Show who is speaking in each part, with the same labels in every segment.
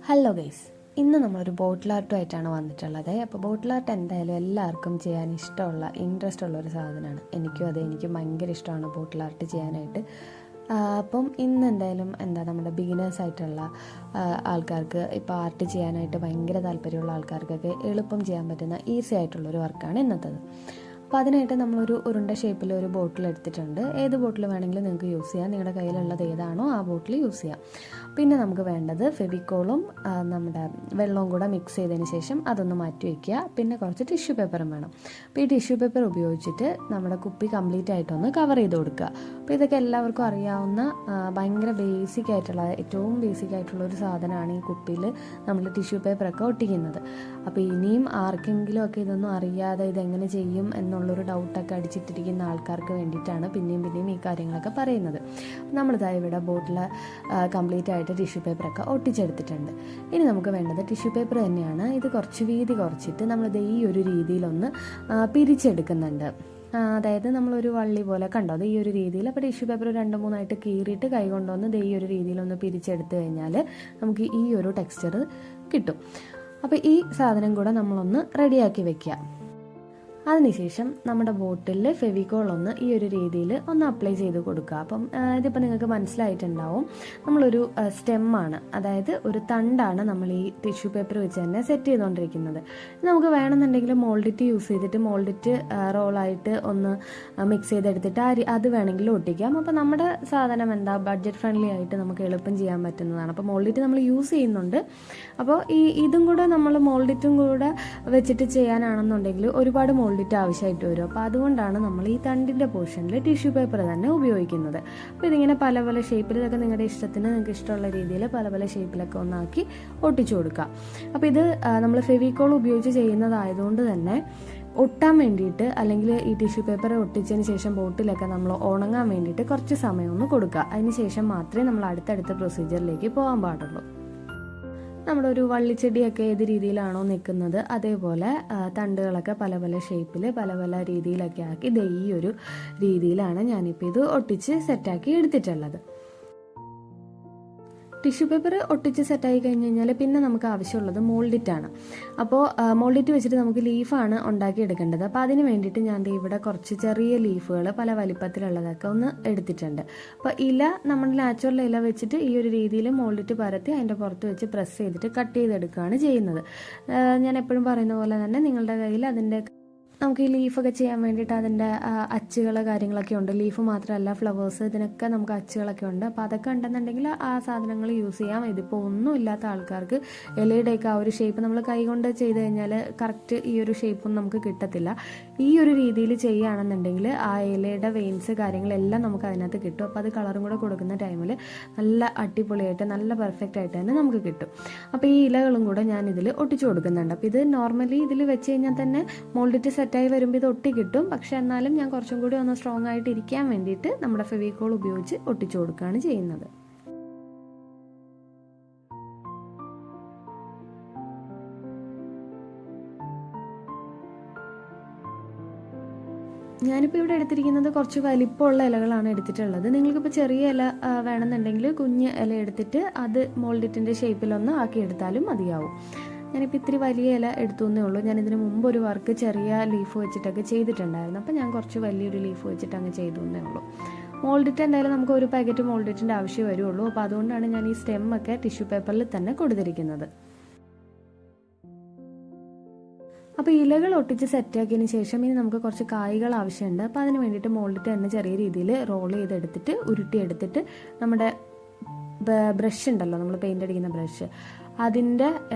Speaker 1: Hello guys, ഇന്ന് നമ്മളൊരു ബോട്ടിൽ ആർട്ടുമായിട്ടാണ് വന്നിട്ടുള്ളത്. അപ്പോൾ ബോട്ടിൽ ആർട്ട് എന്തായാലും എല്ലാവർക്കും ചെയ്യാൻ ഇഷ്ടമുള്ള ഇൻട്രസ്റ്റ് ഉള്ള ഒരു സാധനമാണ്. എനിക്ക് ഭയങ്കര ഇഷ്ടമാണ് ബോട്ടിൽ ആർട്ട് ചെയ്യാനായിട്ട്. അപ്പം ഇന്ന് എന്തായാലും നമ്മുടെ ബിഗിനേഴ്സ് ആയിട്ടുള്ള ആൾക്കാർക്ക്, ഇപ്പോൾ ആർട്ട് ചെയ്യാനായിട്ട് ഭയങ്കര താല്പര്യമുള്ള ആൾക്കാർക്കൊക്കെ എളുപ്പം ചെയ്യാൻ പറ്റുന്ന ഈസി ആയിട്ടുള്ളൊരു വർക്കാണ് ഇന്നത്തേത്. അപ്പോൾ അതിനായിട്ട് നമ്മളൊരു ഉരുണ്ട ഷേപ്പിൽ ഒരു ബോട്ടിൽ എടുത്തിട്ടുണ്ട്. ഏത് ബോട്ടിൽ വേണമെങ്കിലും നിങ്ങൾക്ക് യൂസ് ചെയ്യാം. നിങ്ങളുടെ കയ്യിലുള്ളത് ഏതാണോ ആ ബോട്ടിൽ യൂസ് ചെയ്യാം. പിന്നെ നമുക്ക് വേണ്ടത് ഫെവിക്കോളും നമ്മുടെ വെള്ളവും കൂടെ മിക്സ് ചെയ്തതിന് ശേഷം അതൊന്ന് മാറ്റി വയ്ക്കുക. പിന്നെ കുറച്ച് ടിഷ്യൂ പേപ്പറും വേണം. അപ്പോൾ ഈ ടിഷ്യൂ പേപ്പർ ഉപയോഗിച്ചിട്ട് നമ്മുടെ കുപ്പി കംപ്ലീറ്റ് ആയിട്ടൊന്ന് കവർ ചെയ്ത് കൊടുക്കുക. അപ്പോൾ ഇതൊക്കെ എല്ലാവർക്കും അറിയാവുന്ന ഭയങ്കര ഏറ്റവും ബേസിക് ആയിട്ടുള്ള ഒരു സാധനമാണ് ഈ കുപ്പിയിൽ നമ്മൾ ടിഷ്യൂ പേപ്പറൊക്കെ ഒട്ടിക്കുന്നത്. അപ്പോൾ ഇനിയും ആർക്കെങ്കിലും ഒക്കെ ഇതൊന്നും അറിയാതെ ഇതെങ്ങനെ ചെയ്യും എന്നുള്ളൊരു ഡൗട്ടൊക്കെ അടിച്ചിട്ടിരിക്കുന്ന ആൾക്കാർക്ക് വേണ്ടിയിട്ടാണ് പിന്നെയും ഈ കാര്യങ്ങളൊക്കെ പറയുന്നത്. നമ്മളിതാ ഇവിടെ ബോട്ടിൽ കംപ്ലീറ്റ് ആയിട്ട് ടിഷ്യൂ പേപ്പറൊക്കെ ഒട്ടിച്ചെടുത്തിട്ടുണ്ട്. ഇനി നമുക്ക് വേണ്ടത് ടിഷ്യൂ പേപ്പർ തന്നെയാണ്. ഇത് കുറച്ച് വീതി കുറച്ചിട്ട് നമ്മളിത് ഈ ഒരു രീതിയിലൊന്ന് പിരിച്ചെടുക്കുന്നുണ്ട്. അതായത് നമ്മളൊരു വള്ളി പോലെ കണ്ടോ, അത് ഈ ഒരു രീതിയിൽ. അപ്പോൾ ടിഷ്യൂ പേപ്പർ 2-3 കീറിയിട്ട് കൈ കൊണ്ടുവന്ന് ഈ ഒരു രീതിയിലൊന്ന് പിരിച്ചെടുത്ത് കഴിഞ്ഞാൽ നമുക്ക് ഈ ഒരു ടെക്സ്ചർ കിട്ടും. അപ്പോൾ ഈ സാധനം കൂടെ നമ്മളൊന്ന് റെഡിയാക്കി വെക്കുക. അതിനുശേഷം നമ്മുടെ ബോട്ടിലിൽ ഫെവിക്കോൾ ഒന്ന് ഈ ഒരു രീതിയിൽ ഒന്ന് അപ്ലൈ ചെയ്ത് കൊടുക്കുക. അപ്പം ഇതിപ്പോൾ നിങ്ങൾക്ക് മനസ്സിലായിട്ടുണ്ടാവും, നമ്മളൊരു സ്റ്റെമ്മാണ്, അതായത് ഒരു തണ്ടാണ് നമ്മൾ ഈ ടിഷ്യൂ പേപ്പർ വെച്ച് തന്നെ സെറ്റ് ചെയ്തുകൊണ്ടിരിക്കുന്നത്. നമുക്ക് വേണമെന്നുണ്ടെങ്കിൽ മോൾഡിറ്റ് യൂസ് ചെയ്തിട്ട് മോൾഡിറ്റ് റോളായിട്ട് ഒന്ന് മിക്സ് ചെയ്തെടുത്തിട്ട് അത് വേണമെങ്കിൽ ഒട്ടിക്കാം. അപ്പോൾ നമ്മുടെ സാധനം ബഡ്ജറ്റ് ഫ്രണ്ട്ലി ആയിട്ട് നമുക്ക് എളുപ്പം ചെയ്യാൻ പറ്റുന്നതാണ്. അപ്പോൾ മോൾഡിറ്റ് നമ്മൾ യൂസ് ചെയ്യുന്നുണ്ട്. അപ്പോൾ ഇതും കൂടെ നമ്മൾ മോൾഡിറ്റും കൂടെ വെച്ചിട്ട് ചെയ്യാനാണെന്നുണ്ടെങ്കിൽ ഒരുപാട് മോൾഡിറ്റ് ആവശ്യമായിട്ട് വരും. അപ്പോൾ അതുകൊണ്ടാണ് നമ്മൾ ഈ തണ്ടിൻ്റെ പോർഷനിൽ ടിഷ്യൂ പേപ്പർ തന്നെ ഉപയോഗിക്കുന്നത്. അപ്പോൾ ഇതിങ്ങനെ പല പല ഷേപ്പിൽ, ഇതൊക്കെ നിങ്ങളുടെ ഇഷ്ടത്തിന്, നിങ്ങൾക്ക് ഇഷ്ടമുള്ള രീതിയിൽ പല പല ഷേപ്പിലൊക്കെ ഒന്നാക്കി ഒട്ടിച്ചു കൊടുക്കുക. അപ്പോൾ ഇത് നമ്മൾ ഫെവിക്കോൾ ഉപയോഗിച്ച് ചെയ്യുന്നതായതുകൊണ്ട് തന്നെ ഒട്ടാൻ വേണ്ടിയിട്ട്, അല്ലെങ്കിൽ ഈ ടിഷ്യൂ പേപ്പർ ഒട്ടിച്ചതിന് ശേഷം ബോട്ടിലൊക്കെ നമ്മൾ ഉണങ്ങാൻ വേണ്ടിയിട്ട് കുറച്ച് സമയം ഒന്ന് കൊടുക്കുക. അതിന് ശേഷം മാത്രമേ നമ്മൾ അടുത്തടുത്ത പ്രൊസീജിയറിലേക്ക് പോകാൻ പാടുള്ളൂ. നമ്മുടെ ഒരു വള്ളിച്ചെടിയൊക്കെ ഏത് രീതിയിലാണോ നിൽക്കുന്നത് അതേപോലെ തണ്ടുകളൊക്കെ പല പല ഷേപ്പിൽ പല പല രീതിയിലൊക്കെ ആക്കി ഈ ഒരു രീതിയിലാണ് ഞാനിപ്പോൾ ഇത് ഒട്ടിച്ച് സെറ്റാക്കി എടുത്തിട്ടുള്ളത്. ടിഷ്യൂ പേപ്പർ ഒട്ടിച്ച് സെറ്റായി കഴിഞ്ഞ് കഴിഞ്ഞാൽ പിന്നെ നമുക്ക് ആവശ്യമുള്ളത് മോൾഡിറ്റാണ്. അപ്പോൾ മോൾഡിറ്റ് വെച്ചിട്ട് നമുക്ക് ലീഫാണ് ഉണ്ടാക്കി എടുക്കേണ്ടത്. അപ്പോൾ അതിന് വേണ്ടിയിട്ട് ഞാൻ ഇവിടെ കുറച്ച് ചെറിയ ലീഫുകൾ പല വലിപ്പത്തിലുള്ളതൊക്കെ ഒന്ന് എടുത്തിട്ടുണ്ട്. അപ്പോൾ നമ്മുടെ നാച്ചുറൽ ഇല വെച്ചിട്ട് ഈ ഒരു രീതിയിൽ മോൾഡിറ്റ് പരത്തി അതിൻ്റെ പുറത്ത് വെച്ച് പ്രസ് ചെയ്തിട്ട് കട്ട് ചെയ്തെടുക്കുകയാണ് ചെയ്യുന്നത്. ഞാൻ എപ്പോഴും പറയുന്ന പോലെ തന്നെ നിങ്ങളുടെ കയ്യിൽ അതിൻ്റെ നമുക്ക് ഈ ലീഫൊക്കെ ചെയ്യാൻ വേണ്ടിയിട്ട് അതിൻ്റെ അച്ചുകൾ കാര്യങ്ങളൊക്കെ ഉണ്ട്. ലീഫ് മാത്രമല്ല, ഫ്ലവേഴ്സ്, ഇതിനൊക്കെ നമുക്ക് അച്ചുകളൊക്കെ ഉണ്ട്. അപ്പോൾ അതൊക്കെ ഉണ്ടെന്നുണ്ടെങ്കിൽ ആ സാധനങ്ങൾ യൂസ് ചെയ്യാം. ഇതിപ്പോൾ ഒന്നും ഇല്ലാത്ത ആൾക്കാർക്ക് ഇലയുടെയൊക്കെ ആ ഒരു ഷേപ്പ് നമ്മൾ കൈകൊണ്ട് ചെയ്ത് കഴിഞ്ഞാൽ കറക്റ്റ് ഈ ഒരു ഷേപ്പൊന്നും നമുക്ക് കിട്ടത്തില്ല. ഈ ഒരു രീതിയിൽ ചെയ്യുകയാണെന്നുണ്ടെങ്കിൽ ആ ഇലയുടെ വെയിൻസ് കാര്യങ്ങളെല്ലാം നമുക്ക് അതിനകത്ത് കിട്ടും. അപ്പോൾ അത് കളറും കൂടെ കൊടുക്കുന്ന ടൈമിൽ നല്ല അടിപൊളിയായിട്ട് നല്ല പെർഫെക്റ്റ് ആയിട്ട് തന്നെ നമുക്ക് കിട്ടും. അപ്പോൾ ഈ ഇലകളും കൂടെ ഞാൻ ഇതിൽ ഒട്ടിച്ചു കൊടുക്കുന്നുണ്ട്. അപ്പോൾ ഇത് നോർമലി ഇതിൽ വെച്ച് കഴിഞ്ഞാൽ തന്നെ മോൾഡിറ്റ് സെറ്റായി വരുമ്പോൾ ഇത് ഒട്ടി കിട്ടും. പക്ഷെ എന്നാലും ഞാൻ കുറച്ചും കൂടി ഒന്ന് സ്ട്രോങ് ആയിട്ട് ഇരിക്കാൻ വേണ്ടിയിട്ട് നമ്മുടെ ഫെവിക്കോൾ ഉപയോഗിച്ച് ഒട്ടിച്ചു കൊടുക്കുകയാണ് ചെയ്യുന്നത്. ഞാനിപ്പോൾ ഇവിടെ എടുത്തിരിക്കുന്നത് കുറച്ച് വലിപ്പമുള്ള ഇലകളാണ് എടുത്തിട്ടുള്ളത്. നിങ്ങൾക്കിപ്പോൾ ചെറിയ ഇല വേണമെന്നുണ്ടെങ്കിൽ കുഞ്ഞ് ഇല എടുത്തിട്ട് അത് മോൾഡിറ്റിൻ്റെ ഷേപ്പിലൊന്ന് ആക്കിയെടുത്താലും മതിയാവും. ഞാനിപ്പോൾ ഇത്തിരി വലിയ ഇല എടുത്തുവെന്നേ ഉള്ളൂ. ഞാനിതിന് മുമ്പ് ഒരു വർക്ക് ചെറിയ ലീഫ് വെച്ചിട്ടൊക്കെ ചെയ്തിട്ടുണ്ടായിരുന്നു. അപ്പോൾ ഞാൻ കുറച്ച് വലിയൊരു ലീഫ് വെച്ചിട്ട് അങ്ങ് ചെയ്തുവെന്നേ ഉള്ളൂ. മോൾഡിറ്റ് എന്തായാലും നമുക്ക് ഒരു പാക്കറ്റ് മോൾഡിറ്റിൻ്റെ ആവശ്യം വരുള്ളൂ. അപ്പോൾ അതുകൊണ്ടാണ് ഞാൻ ഈ സ്റ്റെമ്മൊക്കെ ടിഷ്യൂ പേപ്പറിൽ തന്നെ കൊടുത്തിരിക്കുന്നത്. അപ്പോൾ ഇലകൾ ഒട്ടിച്ച് സെറ്റാക്കിയതിന് ശേഷം ഇനി നമുക്ക് കുറച്ച് കായ്കൾ ആവശ്യമുണ്ട്. അപ്പോൾ അതിന് വേണ്ടിയിട്ട് മോൾഡിറ്റ് തന്നെ ചെറിയ രീതിയിൽ റോൾ ചെയ്തെടുത്തിട്ട് ഉരുട്ടിയെടുത്തിട്ട് നമ്മുടെ ബ്രഷ് ഉണ്ടല്ലോ, നമ്മൾ പെയിൻ്റ് അടിക്കുന്ന ബ്രഷ്, അതിൻ്റെ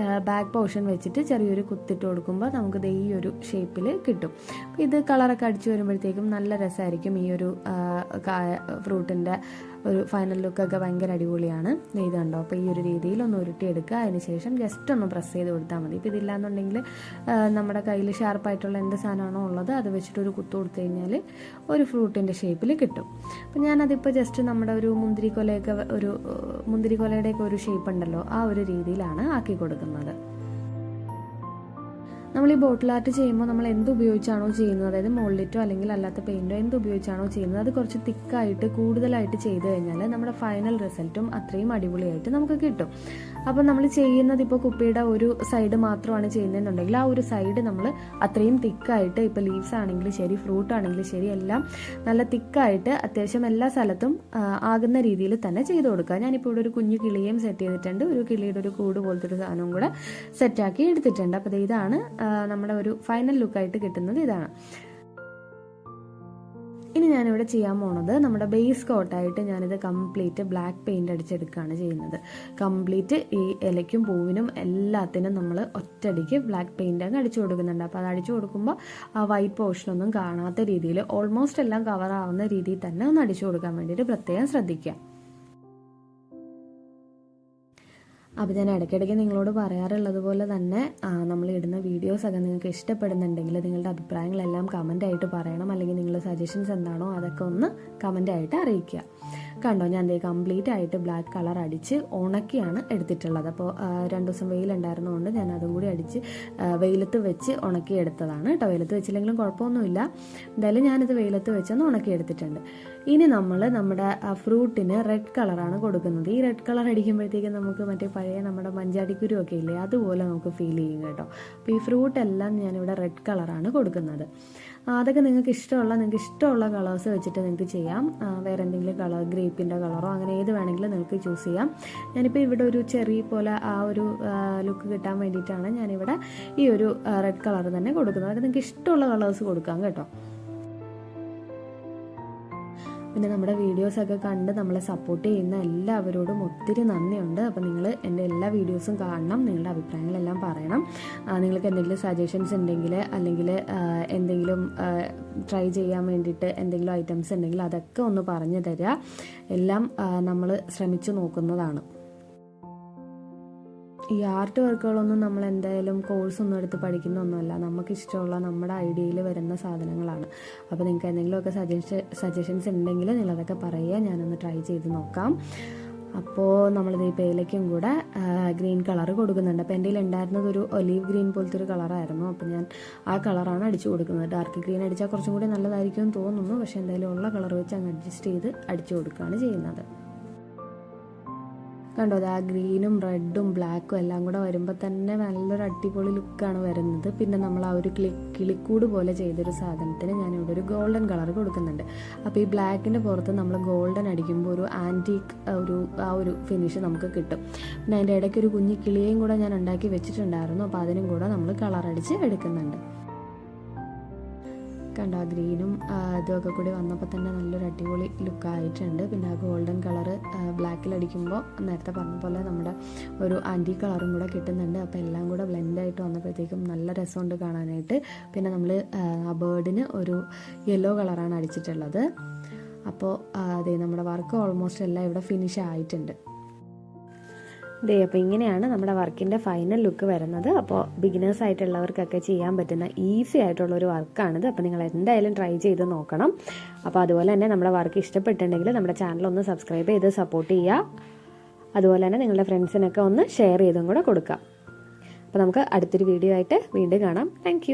Speaker 1: ബാക്ക് പോർഷൻ വെച്ചിട്ട് ചെറിയൊരു കുത്തിട്ട് കൊടുക്കുമ്പോൾ നമുക്ക് ഈ ഒരു ഷേപ്പിൽ കിട്ടും. അപ്പോൾ ഇത് കളറൊക്കെ അടിച്ച് വരുമ്പോഴത്തേക്കും നല്ല രസമായിരിക്കും. ഈ ഒരു ഫ്രൂട്ടിൻ്റെ ഒരു ഫൈനൽ ലുക്കൊക്കെ ഭയങ്കര അടിപൊളിയാണ്. ഇത് കണ്ടോ. അപ്പോൾ ഈ ഒരു രീതിയിൽ ഒന്ന് ഉരുട്ടിയെടുക്കുക. അതിന് ശേഷം ജസ്റ്റ് ഒന്ന് പ്രസ് ചെയ്ത് കൊടുത്താൽ മതി. ഇപ്പോൾ ഇതില്ലാന്നുണ്ടെങ്കിൽ നമ്മുടെ കയ്യിൽ ഷാർപ്പായിട്ടുള്ള എന്ത് സാധനമാണോ ഉള്ളത് അത് വെച്ചിട്ട് ഒരു കുത്തു കൊടുത്തു കഴിഞ്ഞാൽ ഒരു ഫ്രൂട്ടിൻ്റെ ഷേപ്പിൽ കിട്ടും. അപ്പോൾ ഞാനതിപ്പോൾ ജസ്റ്റ് നമ്മുടെ ഒരു മുന്തിരിക്കൊലയുടെയൊക്കെ ഒരു ഷേപ്പ് ഉണ്ടല്ലോ, ആ ഒരു രീതിയിലാണ് ആക്കി കൊടുക്കുന്നത്. നമ്മൾ ഈ ബോട്ടിൽ ആർട്ട് ചെയ്യുമ്പോൾ നമ്മൾ എന്ത് ഉപയോഗിച്ചാണോ ചെയ്യുന്നത്, അതായത് മോൾഡിറ്റോ അല്ലെങ്കിൽ അല്ലാത്ത പെയിൻറ്റോ എന്ത് ഉപയോഗിച്ചാണോ ചെയ്യുന്നത്, അത് കുറച്ച് തിക്കായിട്ട് കൂടുതലായിട്ട് ചെയ്ത് കഴിഞ്ഞാൽ നമ്മുടെ ഫൈനൽ റിസൾട്ടും അത്രയും അടിപൊളിയായിട്ട് നമുക്ക് കിട്ടും. അപ്പോൾ നമ്മൾ ചെയ്യുന്നത് ഇപ്പോൾ കുപ്പിയുടെ ഒരു സൈഡ് മാത്രമാണ് ചെയ്യുന്നതെന്നുണ്ടെങ്കിൽ ആ ഒരു സൈഡ് നമ്മൾ അത്രയും തിക്കായിട്ട്, ഇപ്പോൾ ലീവ്സ് ആണെങ്കിലും ശരി, ഫ്രൂട്ട് ആണെങ്കിലും ശരി, എല്ലാം നല്ല തിക്കായിട്ട് അത്യാവശ്യം എല്ലാ സ്ഥലത്തും ആകുന്ന രീതിയിൽ തന്നെ ചെയ്ത് കൊടുക്കുക. ഞാനിപ്പോൾ ഇവിടെ ഒരു കുഞ്ഞു കിളിയും സെറ്റ് ചെയ്തിട്ടുണ്ട്, ഒരു കിളിയുടെ ഒരു കൂട് പോലത്തെ ഒരു സാധനവും കൂടെ സെറ്റാക്കി എടുത്തിട്ടുണ്ട്. അപ്പോൾ ഇതാണ് നമ്മുടെ ഒരു ഫൈനൽ ലുക്കായിട്ട് കിട്ടുന്നത്. ഇതാണ്. ഇനി ഞാനിവിടെ ചെയ്യാൻ പോണത് നമ്മുടെ ബേസ് കോട്ടായിട്ട് ഞാനിത് കംപ്ലീറ്റ് ബ്ലാക്ക് പെയിൻറ് അടിച്ചെടുക്കുകയാണ് ചെയ്യുന്നത്. കംപ്ലീറ്റ് ഈ ഇലയ്ക്കും പൂവിനും എല്ലാത്തിനും നമ്മൾ ഒറ്റയടിക്ക് ബ്ലാക്ക് പെയിൻ്റ് അങ്ങ് അടിച്ചു കൊടുക്കുന്നുണ്ട്. അപ്പോൾ അത് അടിച്ചു കൊടുക്കുമ്പോൾ ആ വൈറ്റ് പോർഷനൊന്നും കാണാത്ത രീതിയിൽ ഓൾമോസ്റ്റ് എല്ലാം കവർ ആവുന്ന രീതിയിൽ തന്നെ ഒന്ന് അടിച്ചു കൊടുക്കാൻ വേണ്ടിയിട്ട് പ്രത്യേകം ശ്രദ്ധിക്കുക. അപ്പോൾ ഞാൻ ഇടയ്ക്കിടയ്ക്ക് നിങ്ങളോട് പറയാറുള്ളത് പോലെ തന്നെ നമ്മൾ ഇടുന്ന വീഡിയോസൊക്കെ നിങ്ങൾക്ക് ഇഷ്ടപ്പെടുന്നുണ്ടെങ്കിൽ നിങ്ങളുടെ അഭിപ്രായങ്ങളെല്ലാം കമൻ്റായിട്ട് പറയണം. അല്ലെങ്കിൽ നിങ്ങളുടെ സജഷൻസ് എന്താണോ അതൊക്കെ ഒന്ന് കമൻ്റായിട്ട് അറിയിക്കുക. കണ്ടോ, ഞാൻ ദേ കംപ്ലീറ്റ് ആയിട്ട് ബ്ലാക്ക് കളർ അടിച്ച് ഉണക്കിയാണ് എടുത്തിട്ടുള്ളത്. അപ്പോൾ 2 ദിവസം വെയിലുണ്ടായിരുന്നതുകൊണ്ട് ഞാൻ അതും കൂടി അടിച്ച് വെയിലത്ത് വെച്ച് ഉണക്കി എടുത്തതാണ് കേട്ടോ. വെയിലത്ത് വെച്ചില്ലെങ്കിലും കുഴപ്പമൊന്നുമില്ല. എന്തായാലും ഞാനിത് വെയിലത്ത് വെച്ചൊന്ന് ഉണക്കി എടുത്തിട്ടുണ്ട്. ഇനി നമ്മൾ നമ്മുടെ ഫ്രൂട്ടിന് റെഡ് കളറാണ് കൊടുക്കുന്നത്. ഈ റെഡ് കളർ അടിക്കുമ്പോഴത്തേക്കും നമുക്ക് മറ്റേ പഴയ നമ്മുടെ മഞ്ചാടിക്കുരു ഒക്കെ ഇല്ലേ, അതുപോലെ നമുക്ക് ഫീൽ ചെയ്യും കേട്ടോ. അപ്പോൾ ഈ ഫ്രൂട്ടെല്ലാം ഞാനിവിടെ റെഡ് കളറാണ് കൊടുക്കുന്നത്. അതൊക്കെ നിങ്ങൾക്ക് ഇഷ്ടമുള്ള കളേഴ്സ് വെച്ചിട്ട് നിങ്ങൾക്ക് ചെയ്യാം. വേറെ എന്തെങ്കിലും കളർ, ഗ്രേപ്പിൻ്റെ കളറോ അങ്ങനെ ഏത് വേണമെങ്കിലും നിങ്ങൾക്ക് ചൂസ് ചെയ്യാം. ഞാനിപ്പോൾ ഇവിടെ ഒരു ചെറി പോലെ ആ ഒരു ലുക്ക് കിട്ടാൻ വേണ്ടിയിട്ടാണ് ഞാനിവിടെ ഈ ഒരു റെഡ് കളർ തന്നെ കൊടുക്കുന്നത്. അതൊക്കെ നിങ്ങൾക്ക് ഇഷ്ടമുള്ള കളേഴ്സ് കൊടുക്കാം കേട്ടോ. പിന്നെ നമ്മുടെ വീഡിയോസൊക്കെ കണ്ട് നമ്മളെ സപ്പോർട്ട് ചെയ്യുന്ന എല്ലാവരോടും ഒത്തിരി നന്ദിയുണ്ട്. അപ്പോൾ നിങ്ങൾ എൻ്റെ എല്ലാ വീഡിയോസും കാണണം, നിങ്ങളുടെ അഭിപ്രായങ്ങളെല്ലാം പറയണം. നിങ്ങൾക്ക് എന്തെങ്കിലും സജഷൻസ് ഉണ്ടെങ്കിൽ അല്ലെങ്കിൽ എന്തെങ്കിലും ട്രൈ ചെയ്യാൻ വേണ്ടിയിട്ട് എന്തെങ്കിലും ഐറ്റംസ് ഉണ്ടെങ്കിൽ അതൊക്കെ ഒന്ന് പറഞ്ഞു തരിക. എല്ലാം നമ്മൾ ശ്രമിച്ചു നോക്കുന്നതാണ്. ഈ ആർട്ട് വർക്കുകളൊന്നും നമ്മൾ എന്തായാലും കോഴ്സൊന്നും എടുത്ത് പഠിക്കുന്നൊന്നുമല്ല, നമുക്കിഷ്ടമുള്ള നമ്മുടെ ഐഡിയയിൽ വരുന്ന സാധനങ്ങളാണ്. അപ്പോൾ നിങ്ങൾക്ക് എന്തെങ്കിലുമൊക്കെ സജഷൻസ് ഉണ്ടെങ്കിൽ നിങ്ങളതൊക്കെ പറയുക, ഞാനൊന്ന് ട്രൈ ചെയ്ത് നോക്കാം. അപ്പോൾ നമ്മളിത് ഈ പേലയ്ക്കും കൂടെ ഗ്രീൻ കളർ കൊടുക്കുന്നുണ്ട്. അപ്പോൾ എൻ്റെ കയ്യിൽ ഉണ്ടായിരുന്നത് ഒരു ഒലീവ് ഗ്രീൻ പോലത്തെ ഒരു കളറായിരുന്നു. അപ്പോൾ ഞാൻ ആ കളറാണ് അടിച്ചു കൊടുക്കുന്നത്. ഡാർക്ക് ഗ്രീൻ അടിച്ചാൽ കുറച്ചും കൂടി നല്ലതായിരിക്കും എന്ന് തോന്നുന്നു. പക്ഷേ എന്തായാലും ഉള്ള കളർ വെച്ച് അങ്ങ് അഡ്ജസ്റ്റ് ചെയ്ത് അടിച്ചു കൊടുക്കുകയാണ് ചെയ്യുന്നത്. കണ്ടോ, അത് ആ ഗ്രീനും റെഡും ബ്ലാക്കും എല്ലാം കൂടെ വരുമ്പോൾ തന്നെ നല്ലൊരു അടിപൊളി ലുക്കാണ് വരുന്നത്. പിന്നെ നമ്മൾ ആ ഒരു കിളിക്കൂട് പോലെ ചെയ്തൊരു സാധനത്തിന് ഞാനിവിടെ ഒരു ഗോൾഡൻ കളർ കൊടുക്കുന്നുണ്ട്. അപ്പോൾ ഈ ബ്ലാക്കിൻ്റെ പുറത്ത് നമ്മൾ ഗോൾഡൻ അടിക്കുമ്പോൾ ഒരു ആൻറ്റീക്ക് ആ ഒരു ഫിനിഷ് നമുക്ക് കിട്ടും. പിന്നെ അതിൻ്റെ ഇടയ്ക്ക് ഒരു കുഞ്ഞു കിളിയേയും കൂടെ ഞാൻ ഉണ്ടാക്കി വെച്ചിട്ടുണ്ടായിരുന്നു. അപ്പോൾ അതിനും കൂടെ നമ്മൾ കളർ അടിച്ച് എടുക്കുന്നുണ്ട്. കണ്ടോ, ഗ്രീനും ഇതൊക്കെ കൂടി വന്നപ്പോൾ തന്നെ നല്ലൊരു അടിപൊളി ലുക്കായിട്ടുണ്ട്. പിന്നെ ആ ഗോൾഡൻ കളറ് ബ്ലാക്കിലടിക്കുമ്പോൾ നേരത്തെ പറഞ്ഞ പോലെ നമ്മുടെ ഒരു ആൻറ്റി കളറും കൂടെ കിട്ടുന്നുണ്ട്. അപ്പോൾ എല്ലാം കൂടെ ബ്ലെൻഡായിട്ട് വന്നപ്പോഴത്തേക്കും നല്ല രസമുണ്ട് കാണാനായിട്ട്. പിന്നെ നമ്മൾ ആ ബേർഡിന് ഒരു യെല്ലോ കളറാണ് അടിച്ചിട്ടുള്ളത്. അപ്പോൾ അതെ, നമ്മുടെ വർക്ക് ഓൾമോസ്റ്റ് എല്ലാം ഇവിടെ ഫിനിഷ് ആയിട്ടുണ്ട്. അപ്പോൾ ഇങ്ങനെയാണ് നമ്മുടെ വർക്കിൻ്റെ ഫൈനൽ ലുക്ക് വരുന്നത്. അപ്പോൾ ബിഗിനേഴ്സ് ആയിട്ടുള്ളവർക്കൊക്കെ ചെയ്യാൻ പറ്റുന്ന ഈസി ആയിട്ടുള്ളൊരു വർക്കാണിത്. അപ്പോൾ നിങ്ങൾ എന്തായാലും ട്രൈ ചെയ്ത് നോക്കണം. അപ്പോൾ അതുപോലെ തന്നെ നമ്മുടെ വർക്ക് ഇഷ്ടപ്പെട്ടിട്ടുണ്ടെങ്കിൽ നമ്മുടെ ചാനൽ ഒന്ന് സബ്സ്ക്രൈബ് ചെയ്ത് സപ്പോർട്ട് ചെയ്യുക. അതുപോലെ തന്നെ നിങ്ങളുടെ ഫ്രണ്ട്സിനൊക്കെ ഒന്ന് ഷെയർ ചെയ്തും കൂടെ കൊടുക്കുക. അപ്പോൾ നമുക്ക് അടുത്തൊരു വീഡിയോ ആയിട്ട് വീണ്ടും കാണാം. താങ്ക്